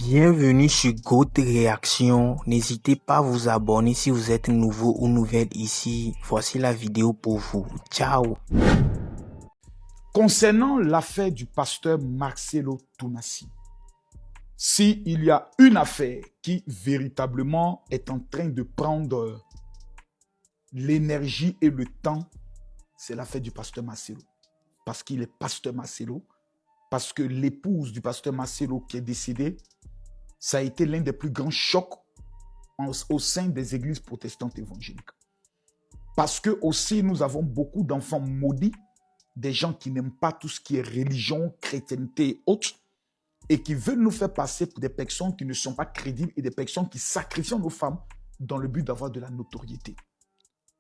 Bienvenue sur Goat Réaction. N'hésitez pas à vous abonner si vous êtes nouveau ou nouvelle ici. Voici la vidéo pour vous. Ciao. Concernant l'affaire du pasteur Marcelo Tonassi, s'il y a une affaire qui véritablement est en train de prendre l'énergie et le temps, c'est l'affaire du pasteur Marcelo. Parce qu'il est pasteur Marcelo, parce que l'épouse du pasteur Marcelo qui est décédée, ça a été l'un des plus grands chocs au sein des églises protestantes évangéliques. Parce que aussi nous avons beaucoup d'enfants maudits, des gens qui n'aiment pas tout ce qui est religion, chrétienté et autres, et qui veulent nous faire passer pour des personnes qui ne sont pas crédibles et des personnes qui sacrifient nos femmes dans le but d'avoir de la notoriété.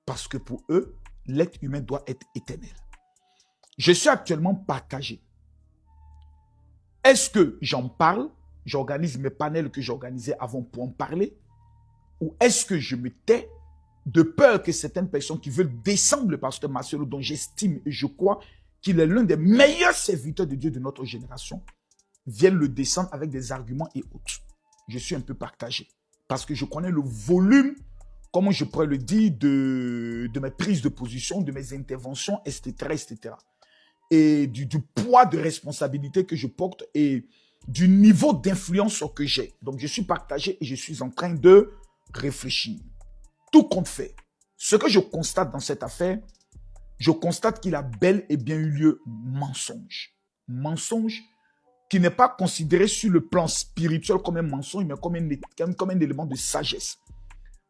Parce que pour eux, l'être humain doit être éternel. Je suis actuellement partagé. Est-ce que j'en parle? J'organise mes panels que j'organisais avant pour en parler? Ou est-ce que je me tais de peur que certaines personnes qui veulent descendre le pasteur Marcelo, dont j'estime et je crois qu'il est l'un des meilleurs serviteurs de Dieu de notre génération, viennent le descendre avec des arguments et autres? Je suis un peu partagé. Parce que je connais le volume, comment je pourrais le dire, de mes prises de position, de mes interventions, etc. etc. Et du poids de responsabilité que je porte et du niveau d'influence que j'ai. Donc, je suis partagé et je suis en train de réfléchir. Tout compte fait. Ce que je constate dans cette affaire, je constate qu'il a bel et bien eu lieu mensonge. Mensonge qui n'est pas considéré sur le plan spirituel comme un mensonge, mais comme un élément de sagesse.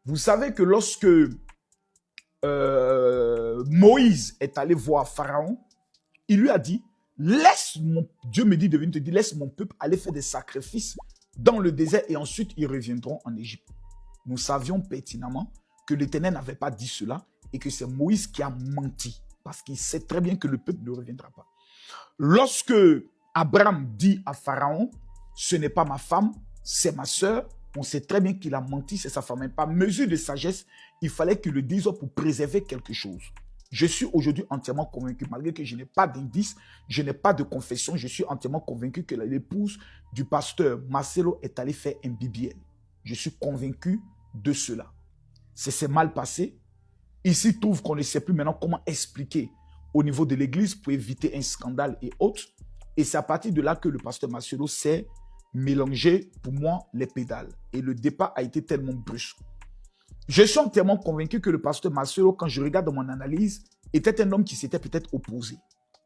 Vous savez que lorsque Moïse est allé voir Pharaon, il lui a dit, Dieu me dit de venir te dire, laisse mon peuple aller faire des sacrifices dans le désert et ensuite ils reviendront en Égypte. Nous savions pertinemment que l'Éternel n'avait pas dit cela et que c'est Moïse qui a menti parce qu'il sait très bien que le peuple ne reviendra pas. Lorsque Abraham dit à Pharaon, ce n'est pas ma femme, c'est ma sœur, on sait très bien qu'il a menti, c'est sa femme. Mais par mesure de sagesse, il fallait qu'il le dise pour préserver quelque chose. Je suis aujourd'hui entièrement convaincu, malgré que je n'ai pas d'indice, je n'ai pas de confession, je suis entièrement convaincu que l'épouse du pasteur Marcelo est allée faire un BBL. Je suis convaincu de cela. C'est mal passé. Ici, il trouve qu'on ne sait plus maintenant comment expliquer au niveau de l'église pour éviter un scandale et autres. Et c'est à partir de là que le pasteur Marcelo s'est mélangé, pour moi, les pédales. Et le départ a été tellement brusque. Je suis entièrement convaincu que le pasteur Marcelo, quand je regarde dans mon analyse, était un homme qui s'était peut-être opposé.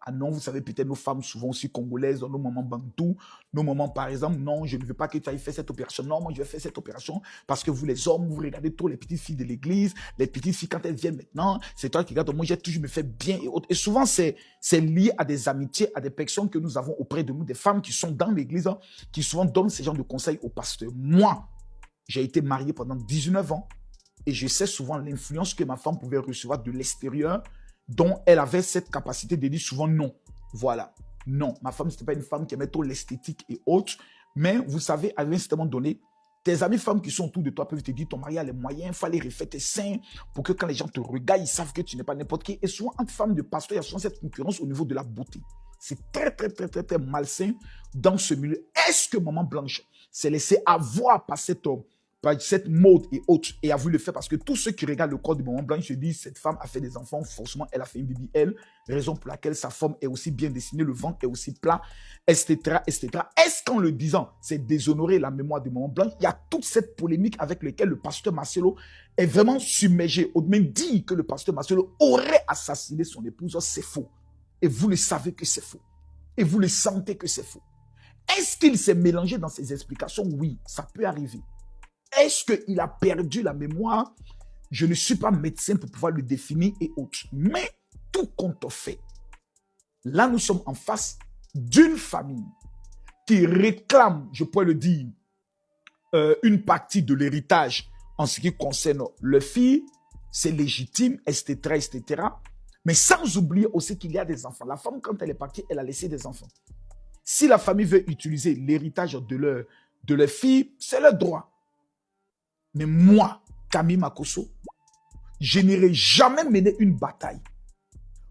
Ah non, vous savez, peut-être nos femmes, souvent aussi congolaises, nos mamans bantous, nos mamans, par exemple, non, je ne veux pas que tu ailles faire cette opération. Non, moi, je vais faire cette opération parce que vous, les hommes, vous regardez trop les petites filles de l'église. Les petites filles, quand elles viennent maintenant, c'est toi qui regardes. Moi, j'ai toujours me fait bien et autres. Et souvent, c'est lié à des amitiés, à des personnes que nous avons auprès de nous, des femmes qui sont dans l'église, qui souvent donnent ce genre de conseils aux pasteurs. Moi, j'ai été marié pendant 19 ans. Et je sais souvent l'influence que ma femme pouvait recevoir de l'extérieur, dont elle avait cette capacité de dire souvent non. Voilà, non. Ma femme, ce n'était pas une femme qui aimait trop l'esthétique et autres. Mais vous savez, à l'instant donné, tes amis femmes qui sont autour de toi peuvent te dire, ton mari a les moyens, il fallait refaire tes seins pour que quand les gens te regardent, ils savent que tu n'es pas n'importe qui. Et souvent, entre femmes de pasteurs, il y a souvent cette concurrence au niveau de la beauté. C'est très malsain dans ce milieu. Est-ce que Maman Blanche s'est laissée avoir par cet homme, par cette mode et autres, et a voulu le faire parce que tous ceux qui regardent le corps de Maman Blanche se disent cette femme a fait des enfants, forcément elle a fait une BBL, raison pour laquelle sa forme est aussi bien dessinée, le ventre est aussi plat, etc. etc. Est-ce qu'en le disant, c'est déshonorer la mémoire de Maman Blanche? Il y a toute cette polémique avec laquelle le pasteur Marcelo est vraiment submergé. Ou même dit que le pasteur Marcelo aurait assassiné son épouse, c'est faux. Et vous le savez que c'est faux. Et vous le sentez que c'est faux. Est-ce qu'il s'est mélangé dans ses explications? Oui, ça peut arriver. Est-ce qu'il a perdu la mémoire? Je ne suis pas médecin pour pouvoir le définir et autres. Mais tout compte fait. Là, nous sommes en face d'une famille qui réclame, je pourrais le dire, une partie de l'héritage en ce qui concerne le fils. C'est légitime, etc., etc. Mais sans oublier aussi qu'il y a des enfants. La femme, quand elle est partie, elle a laissé des enfants. Si la famille veut utiliser l'héritage de leur fille, c'est leur droit. Mais moi, Camille Makosso, je n'irai jamais mener une bataille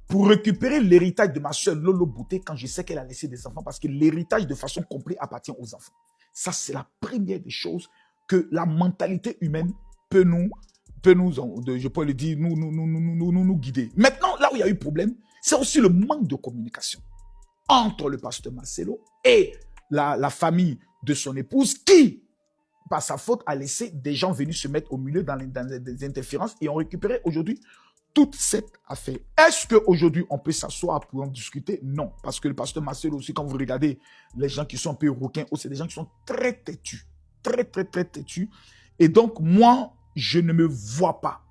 pour récupérer l'héritage de ma soeur Lolo Bouté quand je sais qu'elle a laissé des enfants parce que l'héritage de façon complète appartient aux enfants. Ça, c'est la première des choses que la mentalité humaine peut je peux le dire, nous guider. Maintenant, là où il y a eu problème, c'est aussi le manque de communication entre le pasteur Marcelo et la famille de son épouse qui, par sa faute, a laissé des gens venus se mettre au milieu dans des interférences et ont récupéré aujourd'hui toute cette affaire. Est-ce qu'aujourd'hui, on peut s'asseoir pour en discuter? Non. Parce que le pasteur Marcelo aussi, quand vous regardez les gens qui sont un peu rouquins, c'est des gens qui sont très têtus. Très, très, très têtus. Et donc, moi, je ne me vois pas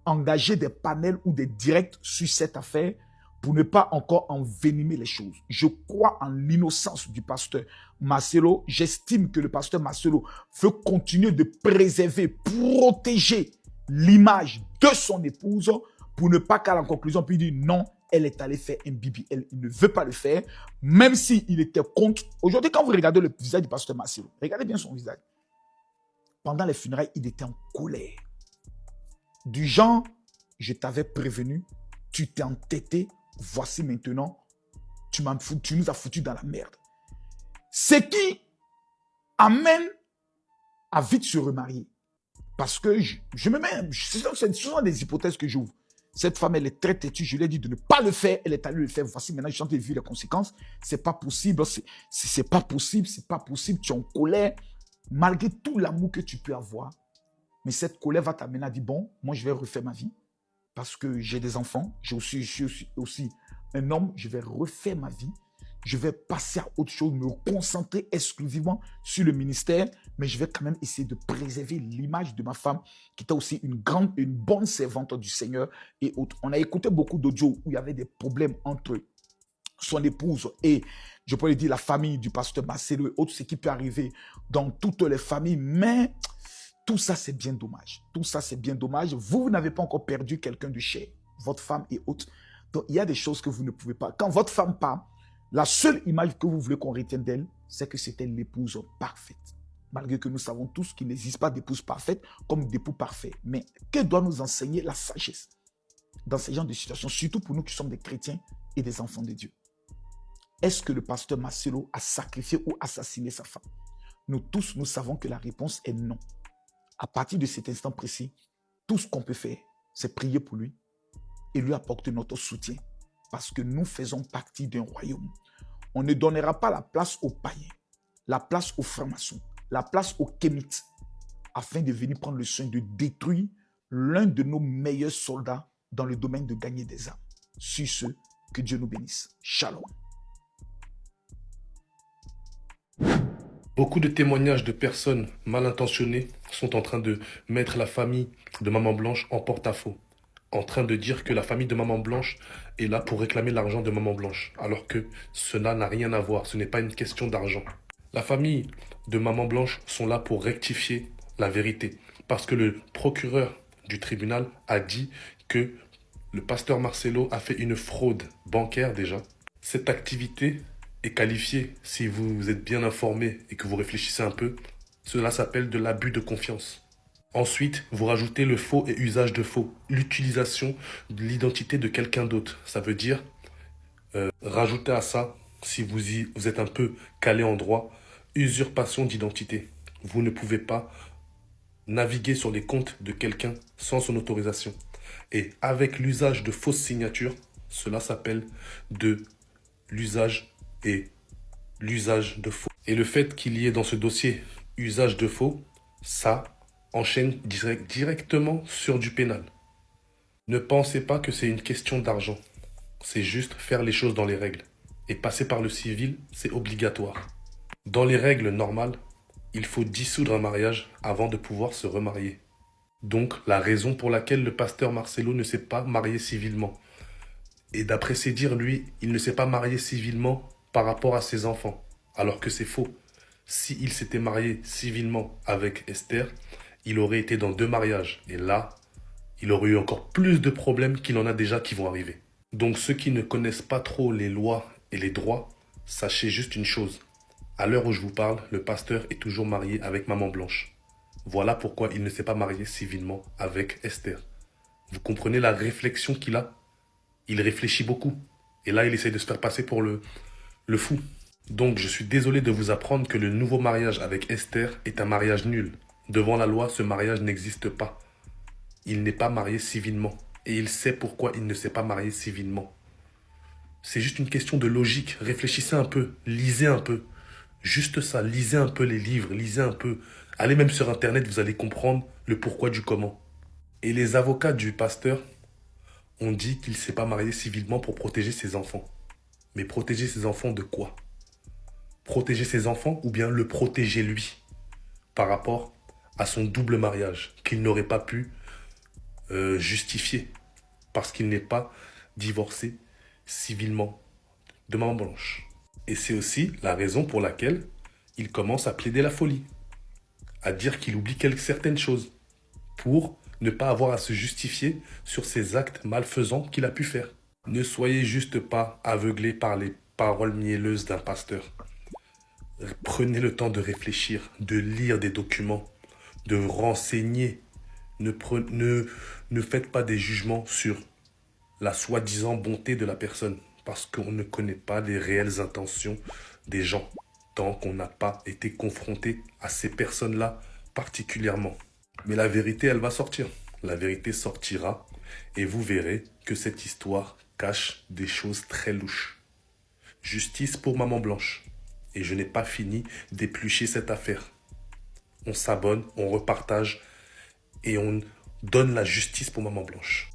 engager des panels ou des directs sur cette affaire pour ne pas encore envenimer les choses. Je crois en l'innocence du pasteur Marcelo. J'estime que le pasteur Marcelo veut continuer de préserver, protéger l'image de son épouse pour ne pas qu'à la conclusion puisse dire non, elle est allée faire un bibi. Il ne veut pas le faire, même s'il était contre. Aujourd'hui, quand vous regardez le visage du pasteur Marcelo, regardez bien son visage. Pendant les funérailles, il était en colère. Du genre, je t'avais prévenu, tu t'es entêté, voici maintenant, tu nous as foutu dans la merde. Ce qui amène à vite se remarier. Parce que je me mets, c'est souvent des hypothèses que j'ouvre. Cette femme, elle est très têtue, je lui ai dit de ne pas le faire, elle est allée le faire, voici maintenant, je suis en train de vivre les conséquences. C'est pas possible, c'est pas possible, tu es en colère. Malgré tout l'amour que tu peux avoir, mais cette colère va t'amener à dire, bon, moi je vais refaire ma vie, parce que j'ai des enfants, je suis aussi un homme, je vais refaire ma vie, je vais passer à autre chose, me concentrer exclusivement sur le ministère, mais je vais quand même essayer de préserver l'image de ma femme, qui était aussi une bonne servante du Seigneur et autres. On a écouté beaucoup d'audio où il y avait des problèmes entre son épouse et, je peux le dire, la famille du pasteur Marcelo et autres, ce qui peut arriver dans toutes les familles, mais tout ça, c'est bien dommage. Tout ça, c'est bien dommage. Vous n'avez pas encore perdu quelqu'un de cher, votre femme et autres. Donc, il y a des choses que vous ne pouvez pas. Quand votre femme part, la seule image que vous voulez qu'on retienne d'elle, c'est que c'était l'épouse parfaite. Malgré que nous savons tous qu'il n'existe pas d'épouse parfaite comme d'époux parfait. Mais que doit nous enseigner la sagesse dans ces genres de situations, surtout pour nous qui sommes des chrétiens et des enfants de Dieu? Est-ce que le pasteur Marcelo a sacrifié ou assassiné sa femme? Nous tous, nous savons que la réponse est non. À partir de cet instant précis, tout ce qu'on peut faire, c'est prier pour lui et lui apporter notre soutien. Parce que nous faisons partie d'un royaume. On ne donnera pas la place aux païens, la place aux francs-maçons, la place aux kémites, afin de venir prendre le soin de détruire l'un de nos meilleurs soldats dans le domaine de gagner des âmes. Sur ce, que Dieu nous bénisse. Shalom. Beaucoup de témoignages de personnes mal intentionnées sont en train de mettre la famille de Maman Blanche en porte-à-faux, en train de dire que la famille de Maman Blanche est là pour réclamer l'argent de Maman Blanche, alors que cela n'a rien à voir, ce n'est pas une question d'argent. La famille de Maman Blanche sont là pour rectifier la vérité, parce que le procureur du tribunal a dit que le pasteur Marcelo a fait une fraude bancaire déjà. Cette activité est qualifiée, si vous êtes bien informé et que vous réfléchissez un peu, cela s'appelle de l'abus de confiance. Ensuite, vous rajoutez le faux et usage de faux, l'utilisation de l'identité de quelqu'un d'autre. Ça veut dire, rajouter à ça, si vous êtes un peu calé en droit, usurpation d'identité. Vous ne pouvez pas naviguer sur les comptes de quelqu'un sans son autorisation. Et avec l'usage de fausses signatures, cela s'appelle de l'usage de faux. Et le fait qu'il y ait dans ce dossier usage de faux, ça enchaîne directement sur du pénal. Ne pensez pas que c'est une question d'argent. C'est juste faire les choses dans les règles. Et passer par le civil, c'est obligatoire. Dans les règles normales, il faut dissoudre un mariage avant de pouvoir se remarier. Donc, la raison pour laquelle le pasteur Marcelo ne s'est pas marié civilement. Et d'après ses dires, lui, il ne s'est pas marié civilement par rapport à ses enfants. Alors que c'est faux. S'il s'était marié civilement avec Esther, il aurait été dans 2 mariages. Et là, il aurait eu encore plus de problèmes qu'il en a déjà qui vont arriver. Donc ceux qui ne connaissent pas trop les lois et les droits, sachez juste une chose. À l'heure où je vous parle, le pasteur est toujours marié avec Maman Blanche. Voilà pourquoi il ne s'est pas marié civilement avec Esther. Vous comprenez la réflexion qu'il a? Il réfléchit beaucoup. Et là, il essaie de se faire passer pour le fou. Donc je suis désolé de vous apprendre que le nouveau mariage avec Esther est un mariage nul. Devant la loi, ce mariage n'existe pas. Il n'est pas marié civilement. Et il sait pourquoi il ne s'est pas marié civilement. C'est juste une question de logique. Réfléchissez un peu, lisez un peu. Juste ça, lisez un peu les livres, lisez un peu. Allez même sur Internet, vous allez comprendre le pourquoi du comment. Et les avocats du pasteur ont dit qu'il ne s'est pas marié civilement pour protéger ses enfants. Mais protéger ses enfants de quoi? Protéger ses enfants ou bien le protéger lui par rapport à son double mariage qu'il n'aurait pas pu justifier parce qu'il n'est pas divorcé civilement de maman blanche. Et c'est aussi la raison pour laquelle il commence à plaider la folie, à dire qu'il oublie certaines choses pour ne pas avoir à se justifier sur ces actes malfaisants qu'il a pu faire. Ne soyez juste pas aveuglés par les paroles mielleuses d'un pasteur. Prenez le temps de réfléchir, de lire des documents, de renseigner. Ne faites pas des jugements sur la soi-disant bonté de la personne parce qu'on ne connaît pas les réelles intentions des gens tant qu'on n'a pas été confronté à ces personnes-là particulièrement. Mais la vérité, elle va sortir. La vérité sortira et vous verrez que cette histoire cache des choses très louches. Justice pour maman blanche. Et je n'ai pas fini d'éplucher cette affaire. On s'abonne, on repartage et on donne la justice pour maman blanche.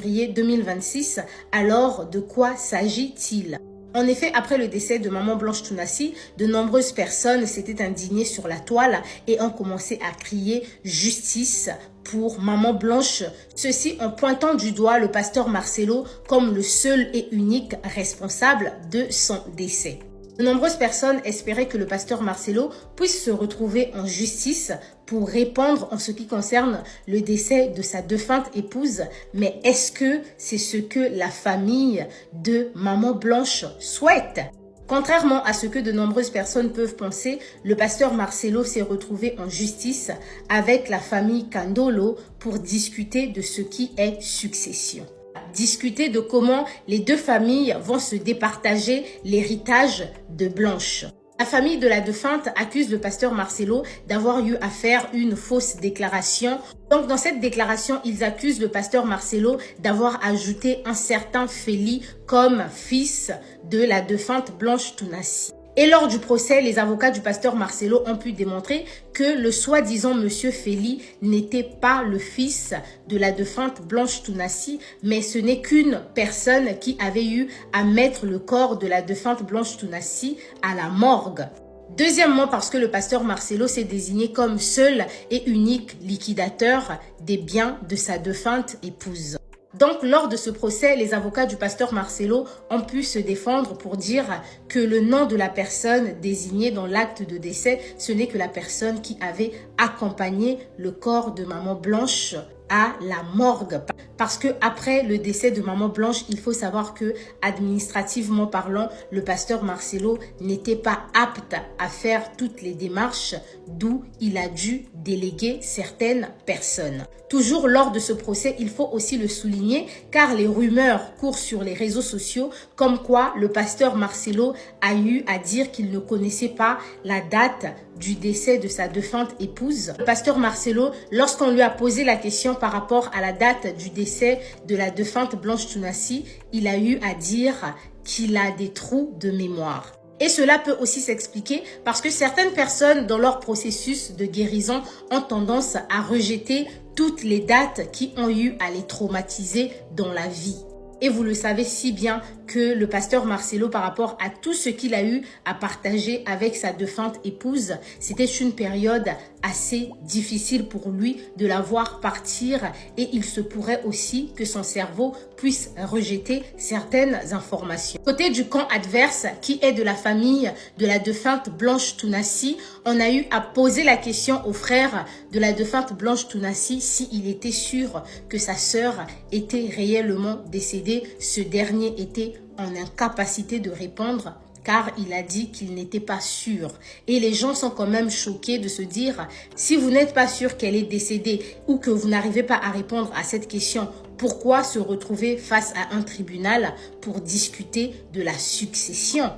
Février 2026, alors de quoi s'agit-il? En effet, après le décès de Maman Blanche Tounassi, de nombreuses personnes s'étaient indignées sur la toile et ont commencé à crier justice pour Maman Blanche. Ceci en pointant du doigt le pasteur Marcelo comme le seul et unique responsable de son décès. De nombreuses personnes espéraient que le pasteur Marcelo puisse se retrouver en justice pour répondre en ce qui concerne le décès de sa défunte épouse. Mais est-ce que c'est ce que la famille de Maman Blanche souhaite? Contrairement à ce que de nombreuses personnes peuvent penser, le pasteur Marcelo s'est retrouvé en justice avec la famille Kandolo pour discuter de ce qui est succession. Discuter de comment les deux familles vont se départager l'héritage de Blanche. La famille de la défunte accuse le pasteur Marcelo d'avoir eu à faire une fausse déclaration. Donc dans cette déclaration, ils accusent le pasteur Marcelo d'avoir ajouté un certain Feli comme fils de la défunte Blanche Tounassi. Et lors du procès, les avocats du pasteur Marcelo ont pu démontrer que le soi-disant monsieur Feli n'était pas le fils de la défunte Blanche Tounassi, mais ce n'est qu'une personne qui avait eu à mettre le corps de la défunte Blanche Tounassi à la morgue. Deuxièmement, parce que le pasteur Marcelo s'est désigné comme seul et unique liquidateur des biens de sa défunte épouse. Donc, lors de ce procès, les avocats du pasteur Marcelo ont pu se défendre pour dire que le nom de la personne désignée dans l'acte de décès, ce n'est que la personne qui avait accompagné le corps de Maman Blanche à la morgue. Parce que après le décès de Maman Blanche, il faut savoir que administrativement parlant, le pasteur Marcelo n'était pas apte à faire toutes les démarches, d'où il a dû déléguer certaines personnes. Toujours lors de ce procès, il faut aussi le souligner car les rumeurs courent sur les réseaux sociaux comme quoi le pasteur Marcelo a eu à dire qu'il ne connaissait pas la date du décès de sa défunte épouse. Le pasteur Marcelo, lorsqu'on lui a posé la question par rapport à la date du décès de la défunte Blanche Tounassi, il a eu à dire qu'il a des trous de mémoire. Et cela peut aussi s'expliquer parce que certaines personnes dans leur processus de guérison ont tendance à rejeter toutes les dates qui ont eu à les traumatiser dans la vie. Et vous le savez si bien que le pasteur Marcelo, par rapport à tout ce qu'il a eu à partager avec sa défunte épouse, c'était une période assez difficile pour lui de la voir partir et il se pourrait aussi que son cerveau puisse rejeter certaines informations. Côté du camp adverse, qui est de la famille de la défunte Blanche Tounassi, on a eu à poser la question au frère de la défunte Blanche Tounassi s'il était sûr que sa sœur était réellement décédée. Ce dernier était en incapacité de répondre car il a dit qu'il n'était pas sûr. Et les gens sont quand même choqués de se dire, si vous n'êtes pas sûr qu'elle est décédée ou que vous n'arrivez pas à répondre à cette question, pourquoi se retrouver face à un tribunal pour discuter de la succession?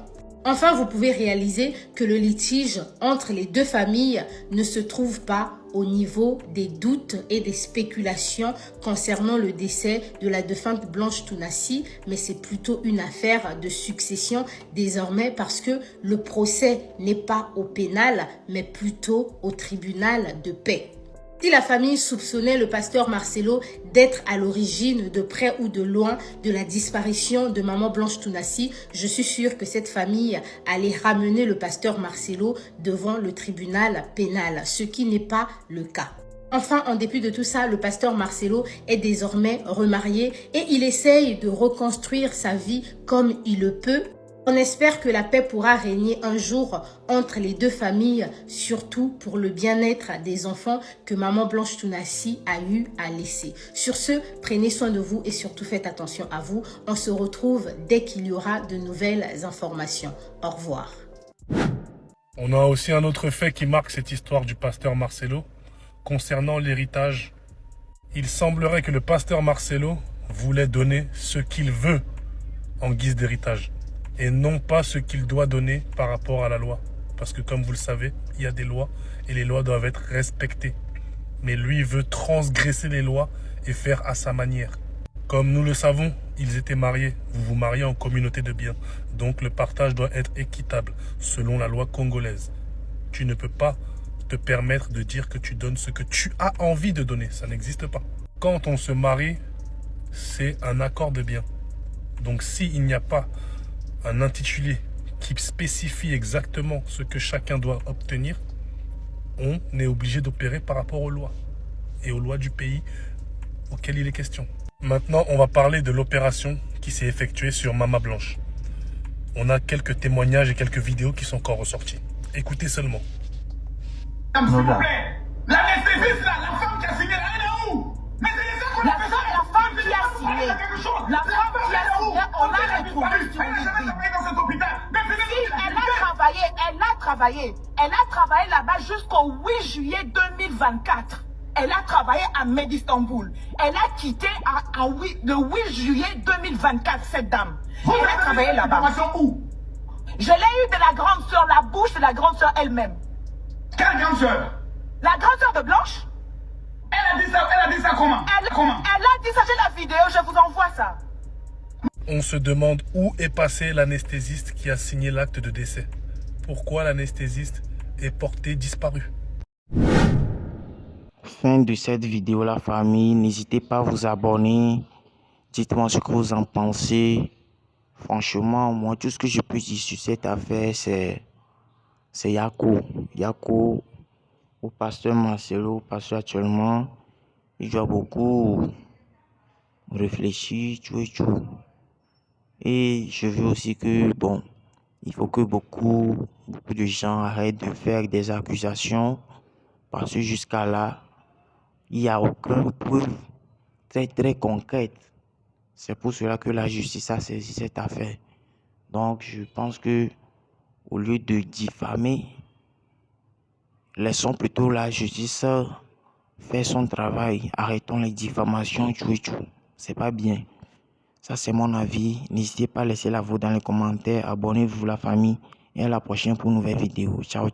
Enfin, vous pouvez réaliser que le litige entre les deux familles ne se trouve pas au niveau des doutes et des spéculations concernant le décès de la défunte Blanche Tounassi, mais c'est plutôt une affaire de succession désormais parce que le procès n'est pas au pénal, mais plutôt au tribunal de paix. Si la famille soupçonnait le pasteur Marcelo d'être à l'origine, de près ou de loin, de la disparition de maman Blanche Tounassi, je suis sûre que cette famille allait ramener le pasteur Marcelo devant le tribunal pénal, ce qui n'est pas le cas. Enfin, en dépit de tout ça, le pasteur Marcelo est désormais remarié et il essaye de reconstruire sa vie comme il le peut. On espère que la paix pourra régner un jour entre les deux familles, surtout pour le bien-être des enfants que maman Blanche Tounassi a eu à laisser. Sur ce, prenez soin de vous et surtout faites attention à vous. On se retrouve dès qu'il y aura de nouvelles informations. Au revoir. On a aussi un autre fait qui marque cette histoire du pasteur Marcelo concernant l'héritage. Il semblerait que le pasteur Marcelo voulait donner ce qu'il veut en guise d'héritage et non pas ce qu'il doit donner par rapport à la loi. Parce que comme vous le savez, il y a des lois et les lois doivent être respectées. Mais lui veut transgresser les lois et faire à sa manière. Comme nous le savons, ils étaient mariés. Vous vous mariez en communauté de biens. Donc le partage doit être équitable selon la loi congolaise. Tu ne peux pas te permettre de dire que tu donnes ce que tu as envie de donner. Ça n'existe pas. Quand on se marie, c'est un accord de biens. Donc s'il n'y a pas un intitulé qui spécifie exactement ce que chacun doit obtenir, on est obligé d'opérer par rapport aux lois et aux lois du pays auquel il est question. Maintenant, on va parler de l'opération qui s'est effectuée sur Mama Blanche. On a quelques témoignages et quelques vidéos qui sont encore ressorties. Écoutez seulement. S'il vous plaît, l'anesthésiste là, la femme qui a signé là, elle est où? Mais c'est ça qu'on a fait. La femme qui a signé, on l'a retrouvée sur Elle a travaillé là-bas jusqu'au 8 juillet 2024. Elle a travaillé à Médistanboul. Elle a quitté le 8 juillet 2024, cette dame. Elle a travaillé là-bas. Je l'ai eu de la grande sœur, la bouche de la grande sœur elle-même. Quelle grande sœur? La grande sœur de Blanche. Elle a dit ça comment? Elle a dit ça, j'ai la vidéo, je vous envoie ça. On se demande où est passé l'anesthésiste qui a signé l'acte de décès. Pourquoi l'anesthésiste est porté disparu? Fin de cette vidéo la famille, n'hésitez pas à vous abonner, dites-moi ce que vous en pensez. Franchement, moi tout ce que je peux dire sur cette affaire c'est Yako au pasteur Marcelo, parce qu'actuellement il doit beaucoup réfléchir, tout. Et je veux aussi que, il faut que beaucoup de gens arrêtent de faire des accusations parce que jusqu'à là, il n'y a aucune preuve très concrète. C'est pour cela que la justice a saisi cette affaire. Donc, je pense que au lieu de diffamer, laissons plutôt la justice faire son travail. Arrêtons les diffamations, tout. C'est pas bien. Ça, c'est mon avis. N'hésitez pas à laisser la vôtre dans les commentaires. Abonnez-vous la famille. Et à la prochaine pour une nouvelle vidéo. Ciao.